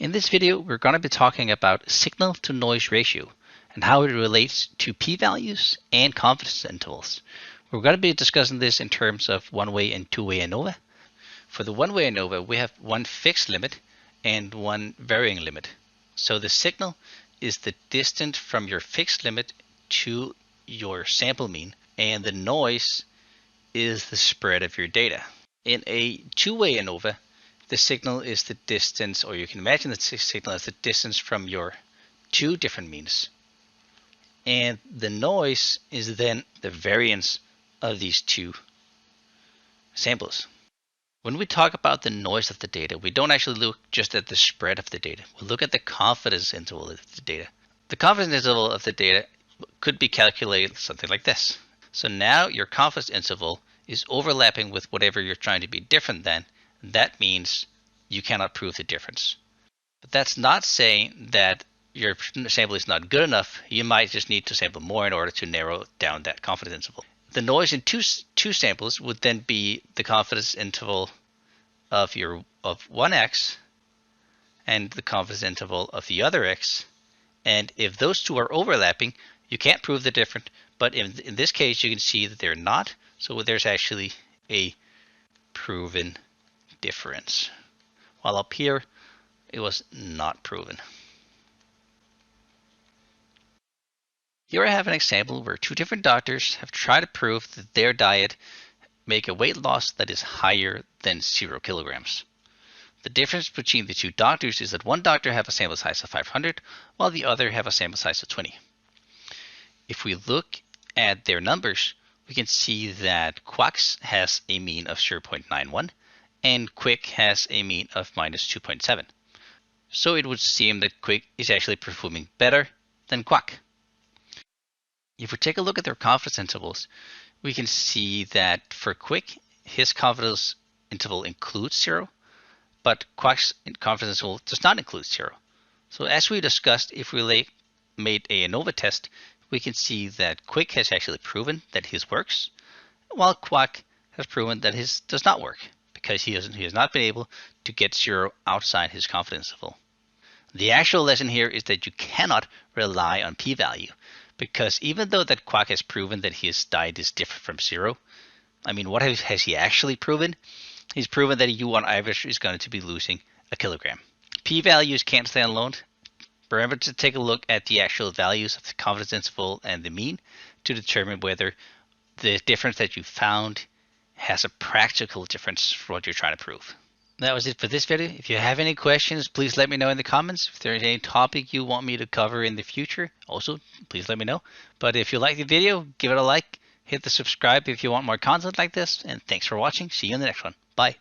In this video, we're going to be talking about signal to noise ratio and how it relates to p-values and confidence intervals. We're going to be discussing this in terms of one-way and two-way ANOVA. For the one-way ANOVA, we have one fixed limit and one varying limit. So the signal is the distance from your fixed limit to your sample mean, and the noise is the spread of your data. In a two-way ANOVA, the signal is the distance, or you can imagine the signal as the distance from your two different means. And the noise is then the variance of these two samples. When we talk about the noise of the data, we don't actually look just at the spread of the data. We look at the confidence interval of the data. The confidence interval of the data could be calculated something like this. So now your confidence interval is overlapping with whatever you're trying to be different than. That means you cannot prove the difference. But that's not saying that your sample is not good enough. You might just need to sample more in order to narrow down that confidence interval. The noise in two samples would then be the confidence interval of 1x and the confidence interval of the other x. And if those two are overlapping, you can't prove the difference. But in this case, you can see that they're not. So there's actually a proven difference. While up here, it was not proven. Here I have an example where two different doctors have tried to prove that their diet make a weight loss that is higher than 0 kilograms. The difference between the two doctors is that one doctor have a sample size of 500, while the other have a sample size of 20. If we look at their numbers, we can see that Quack's has a mean of 0.91 and Quick has a mean of -2.7. So it would seem that Quick is actually performing better than Quack. If we take a look at their confidence intervals, we can see that for Quick, his confidence interval includes 0, but Quack's confidence interval does not include 0. So as we discussed, if we made a ANOVA test, we can see that Quick has actually proven that his works, while Quack has proven that his does not work, because he has not been able to get 0 outside his confidence interval. The actual lesson here is that you cannot rely on p-value, because even though that Quack has proven that his diet is different from 0, I mean, what has he actually proven? He's proven that you on average is going to be losing a kilogram. P-values can't stand alone. Remember to take a look at the actual values of the confidence interval and the mean to determine whether the difference that you found has a practical difference for what you're trying to prove. That was it for this video. If you have any questions, please let me know in the comments. If there is any topic you want me to cover in the future, also please let me know. But if you like the video, give it a like, hit the subscribe if you want more content like this, and thanks for watching. See you in the next one. Bye.